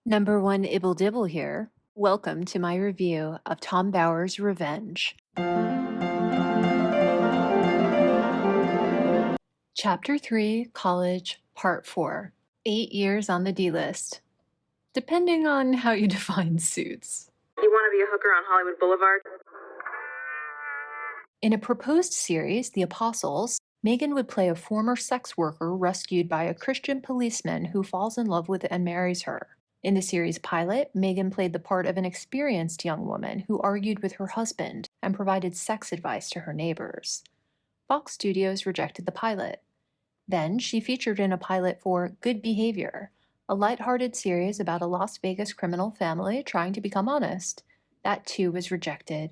Number one Ibble Dibble here. Welcome to my review of Tom Bower's Revenge. Chapter 3, College, Part 4. 8 years on the D-list. Depending on how you define suits. You want to be a hooker on Hollywood Boulevard? In a proposed series, The Apostles, Meghan would play a former sex worker rescued by a Christian policeman who falls in love with and marries her. In the series pilot, Meghan played the part of an experienced young woman who argued with her husband and provided sex advice to her neighbors. Fox Studios rejected the pilot. Then she featured in a pilot for Good Behavior, a lighthearted series about a Las Vegas criminal family trying to become honest. That too was rejected.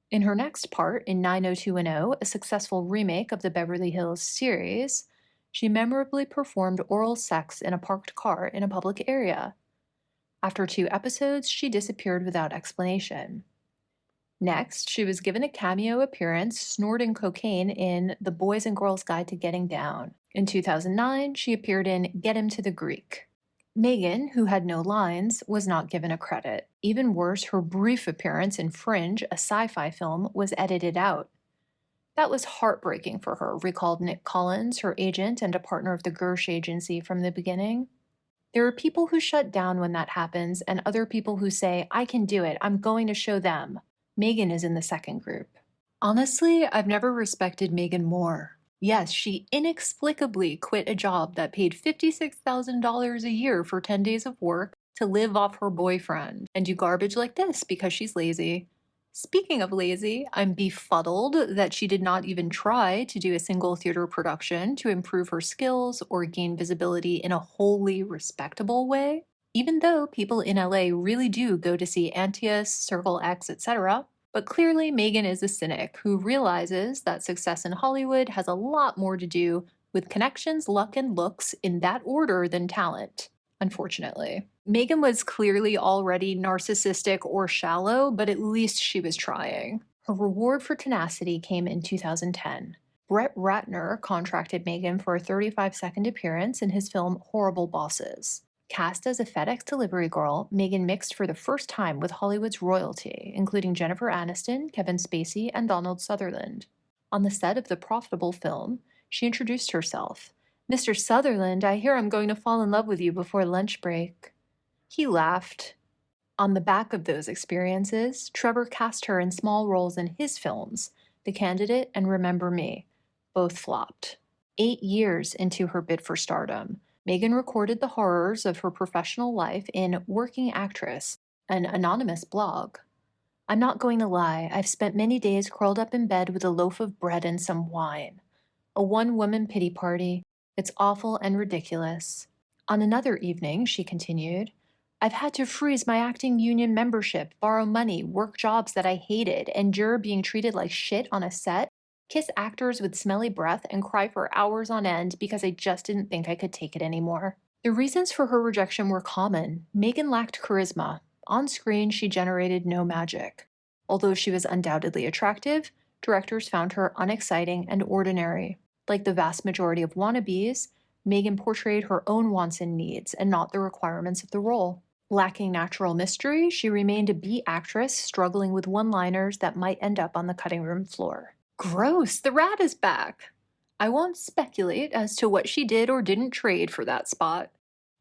In her next part, in 90210, a successful remake of the Beverly Hills series, she memorably performed oral sex in a parked car in a public area. After 2 episodes, she disappeared without explanation. Next, she was given a cameo appearance snorting cocaine in The Boys and Girls Guide to Getting Down. In 2009, she appeared in Get Him to the Greek. Meghan, who had no lines, was not given a credit. Even worse, her brief appearance in Fringe, a sci-fi film, was edited out. That was heartbreaking for her, recalled Nick Collins, her agent and a partner of the Gersh agency from the beginning. There are people who shut down when that happens, and other people who say, I can do it, I'm going to show them. Meghan is in the second group. Honestly, I've never respected Meghan more. Yes, she inexplicably quit a job that paid $56,000 a year for 10 days of work to live off her boyfriend and do garbage like this because she's lazy. Speaking of lazy, I'm befuddled that she did not even try to do a single theater production to improve her skills or gain visibility in a wholly respectable way. Even though people in LA really do go to see Antius, Circle X, etc., but clearly Meghan is a cynic who realizes that success in Hollywood has a lot more to do with connections, luck, and looks in that order than talent, unfortunately. Meghan was clearly already narcissistic or shallow, but at least she was trying. Her reward for tenacity came in 2010. Brett Ratner contracted Meghan for a 35-second appearance in his film Horrible Bosses. Cast as a FedEx delivery girl, Meghan mixed for the first time with Hollywood's royalty, including Jennifer Aniston, Kevin Spacey, and Donald Sutherland. On the set of the profitable film, she introduced herself. Mr. Sutherland, I hear I'm going to fall in love with you before lunch break. He laughed. On the back of those experiences, Trevor cast her in small roles in his films, The Candidate and Remember Me. Both flopped. 8 years into her bid for stardom, Meghan recorded the horrors of her professional life in Working Actress, an anonymous blog. I'm not going to lie, I've spent many days curled up in bed with a loaf of bread and some wine. A one-woman pity party. It's awful and ridiculous. On another evening, she continued, I've had to freeze my acting union membership, borrow money, work jobs that I hated, endure being treated like shit on a set, kiss actors with smelly breath, and cry for hours on end because I just didn't think I could take it anymore. The reasons for her rejection were common. Meghan lacked charisma. On screen, she generated no magic. Although she was undoubtedly attractive, directors found her unexciting and ordinary. Like the vast majority of wannabes, Meghan portrayed her own wants and needs and not the requirements of the role. Lacking natural mystery, she remained a B actress struggling with one-liners that might end up on the cutting room floor. Gross, the rat is back! I won't speculate as to what she did or didn't trade for that spot.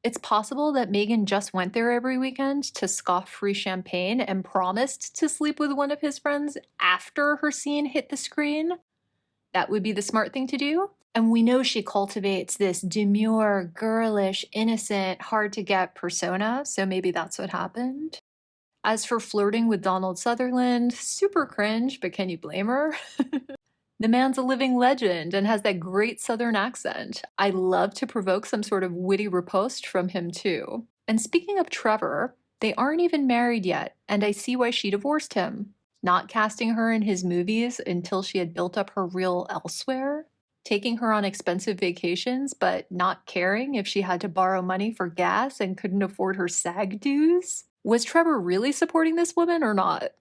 It's possible that Meghan just went there every weekend to scoff free champagne and promised to sleep with one of his friends after her scene hit the screen. That would be the smart thing to do. And we know she cultivates this demure, girlish, innocent, hard-to-get persona, so maybe that's what happened. As for flirting with Donald Sutherland, super cringe, but can you blame her? The man's a living legend and has that great Southern accent. I love to provoke some sort of witty riposte from him too. And speaking of Trevor, they aren't even married yet, and I see why she divorced him. Not casting her in his movies until she had built up her reel elsewhere, taking her on expensive vacations, but not caring if she had to borrow money for gas and couldn't afford her SAG dues. Was Trevor really supporting this woman or not?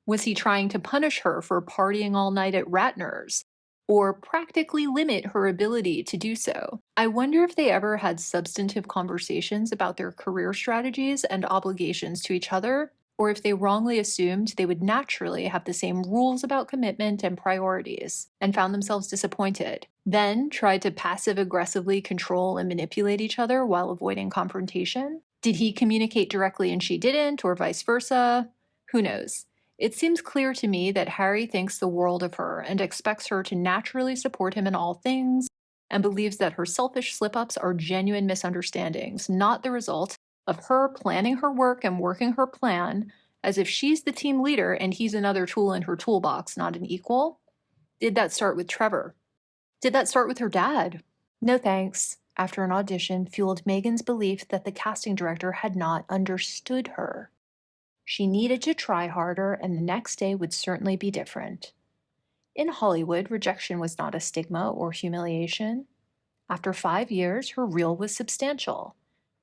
Was he trying to punish her for partying all night at Ratner's? or practically limit her ability to do so. I wonder if they ever had substantive conversations about their career strategies and obligations to each other, or if they wrongly assumed they would naturally have the same rules about commitment and priorities, and found themselves disappointed, then tried to passive-aggressively control and manipulate each other while avoiding confrontation. Did he communicate directly and she didn't, or vice versa? Who knows? It seems clear to me that Harry thinks the world of her and expects her to naturally support him in all things, and believes that her selfish slip-ups are genuine misunderstandings, not the result of her planning her work and working her plan as if she's the team leader and he's another tool in her toolbox, not an equal. Did that start with Trevor? Did that start with her dad? No thanks. After an audition fueled Meghan's belief that the casting director had not understood her. She needed to try harder, and the next day would certainly be different. In Hollywood, rejection was not a stigma or humiliation. After 5 years, her reel was substantial.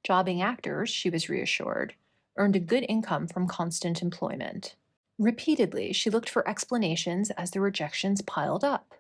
Jobbing actors, she was reassured, earned a good income from constant employment. Repeatedly, she looked for explanations as the rejections piled up.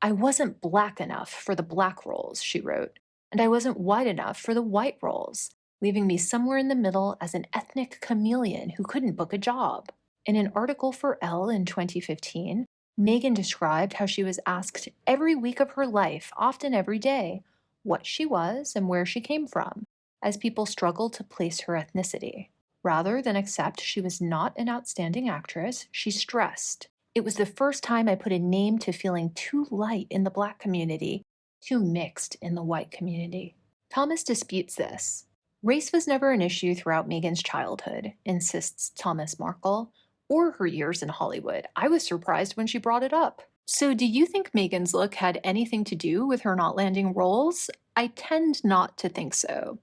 I wasn't black enough for the black roles, she wrote, and I wasn't white enough for the white roles, leaving me somewhere in the middle as an ethnic chameleon who couldn't book a job. In an article for Elle in 2015, Meghan described how she was asked every week of her life, often every day, what she was and where she came from, as people struggled to place her ethnicity. Rather than accept she was not an outstanding actress, she stressed, "It was the first time I put a name to feeling too light in the Black community, too mixed in the white community." Thomas disputes this. Race was never an issue throughout Meghan's childhood, insists Thomas Markle, or her years in Hollywood. I was surprised when she brought it up. So do you think Meghan's look had anything to do with her not landing roles? I tend not to think so.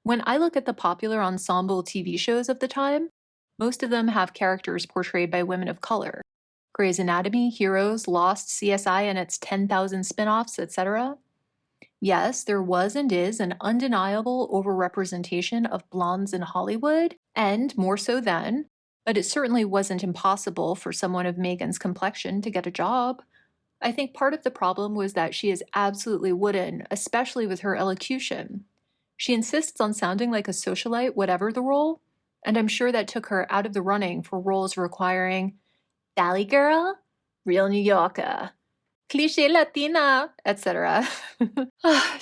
When I look at the popular ensemble TV shows of the time, most of them have characters portrayed by women of color. Grey's Anatomy, Heroes, Lost, CSI and its 10,000 spin-offs, etc. Yes, there was and is an undeniable overrepresentation of blondes in Hollywood, and more so then, but it certainly wasn't impossible for someone of Meghan's complexion to get a job. I think part of the problem was that she is absolutely wooden, especially with her elocution. She insists on sounding like a socialite, whatever the role, and I'm sure that took her out of the running for roles requiring Valley Girl, Real New Yorker, Cliché Latina, etc.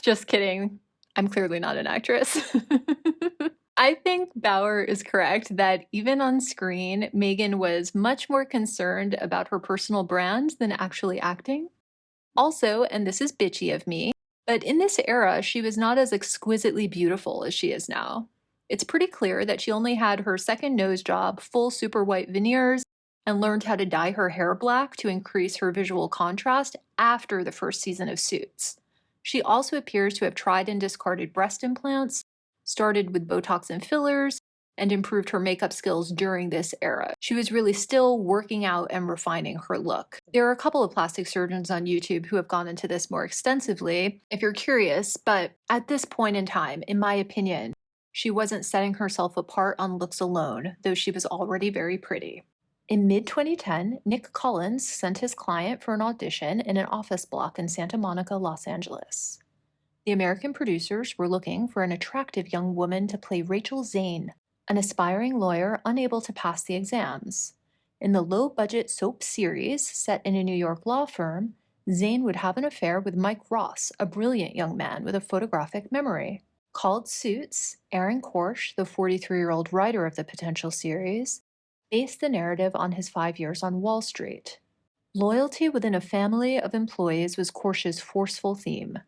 Just kidding. I'm clearly not an actress. I think Bauer is correct that even on screen, Meghan was much more concerned about her personal brand than actually acting. Also, and this is bitchy of me, but in this era, she was not as exquisitely beautiful as she is now. It's pretty clear that she only had her second nose job, full super white veneers, and learned how to dye her hair black to increase her visual contrast after the first season of Suits. She also appears to have tried and discarded breast implants, started with Botox and fillers, and improved her makeup skills during this era. She was really still working out and refining her look. There are a couple of plastic surgeons on YouTube who have gone into this more extensively, if you're curious, but at this point in time, in my opinion, she wasn't setting herself apart on looks alone, though she was already very pretty. In mid-2010, Nick Collins sent his client for an audition in an office block in Santa Monica, Los Angeles. The American producers were looking for an attractive young woman to play Rachel Zane, an aspiring lawyer unable to pass the exams. In the low-budget soap series set in a New York law firm, Zane would have an affair with Mike Ross, a brilliant young man with a photographic memory. Called Suits, Aaron Korsh, the 43-year-old writer of the potential series, based the narrative on his 5 years on Wall Street. Loyalty within a family of employees was Korsh's forceful theme.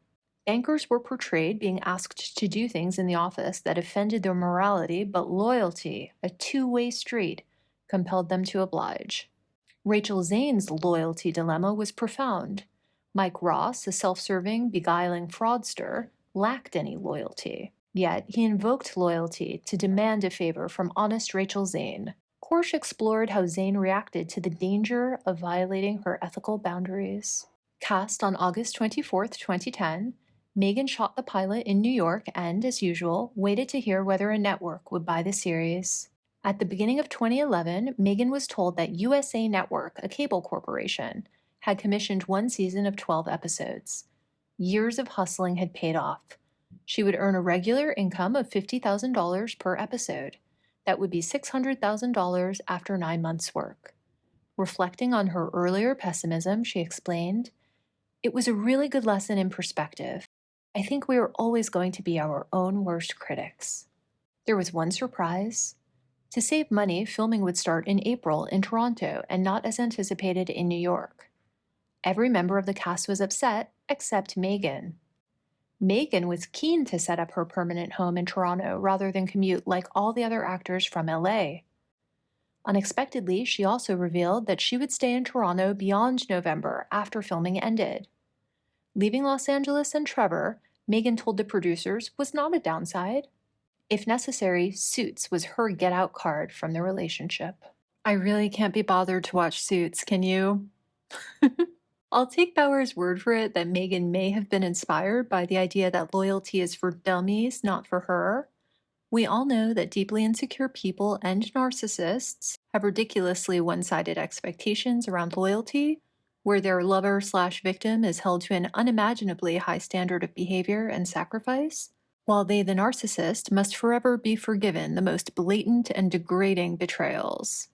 Bankers were portrayed being asked to do things in the office that offended their morality, but loyalty, a two-way street, compelled them to oblige. Rachel Zane's loyalty dilemma was profound. Mike Ross, a self-serving, beguiling fraudster, lacked any loyalty. Yet he invoked loyalty to demand a favor from honest Rachel Zane. Korsh explored how Zane reacted to the danger of violating her ethical boundaries. Cast on August 24, 2010, Meghan shot the pilot in New York and, as usual, waited to hear whether a network would buy the series. At the beginning of 2011, Meghan was told that USA Network, a cable corporation, had commissioned one season of 12 episodes. Years of hustling had paid off. She would earn a regular income of $50,000 per episode. That would be $600,000 after 9 months' work. Reflecting on her earlier pessimism, she explained, "It was a really good lesson in perspective. I think we are always going to be our own worst critics." There was one surprise. To save money, filming would start in April in Toronto and not as anticipated in New York. Every member of the cast was upset except Meghan. Meghan was keen to set up her permanent home in Toronto rather than commute like all the other actors from LA. Unexpectedly, she also revealed that she would stay in Toronto beyond November after filming ended. Leaving Los Angeles and Trevor, Meghan told the producers, was not a downside. If necessary, Suits was her get-out card from the relationship. I really can't be bothered to watch Suits, can you? I'll take Bauer's word for it that Meghan may have been inspired by the idea that loyalty is for dummies, not for her. We all know that deeply insecure people and narcissists have ridiculously one-sided expectations around loyalty, where their lover/victim is held to an unimaginably high standard of behavior and sacrifice, while they, the narcissist, must forever be forgiven the most blatant and degrading betrayals.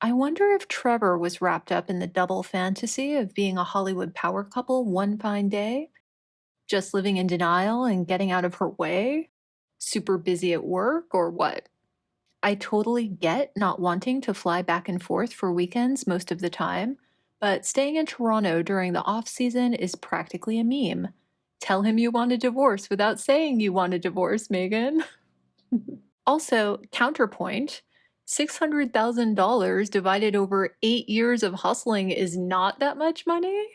I wonder if Trevor was wrapped up in the double fantasy of being a Hollywood power couple one fine day, just living in denial and getting out of her way, super busy at work, or what? I totally get not wanting to fly back and forth for weekends most of the time, but staying in Toronto during the off-season is practically a meme. Tell him you want a divorce without saying you want a divorce, Meghan. Also, counterpoint, $600,000 divided over 8 years of hustling is not that much money.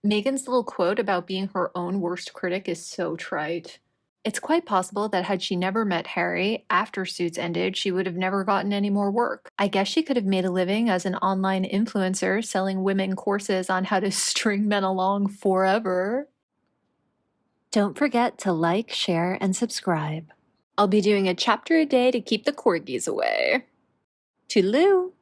Meghan's little quote about being her own worst critic is so trite. It's quite possible that had she never met Harry after Suits ended, she would have never gotten any more work. I guess she could have made a living as an online influencer selling women courses on how to string men along forever. Don't forget to like, share, and subscribe. I'll be doing a chapter a day to keep the corgis away. Toodaloo!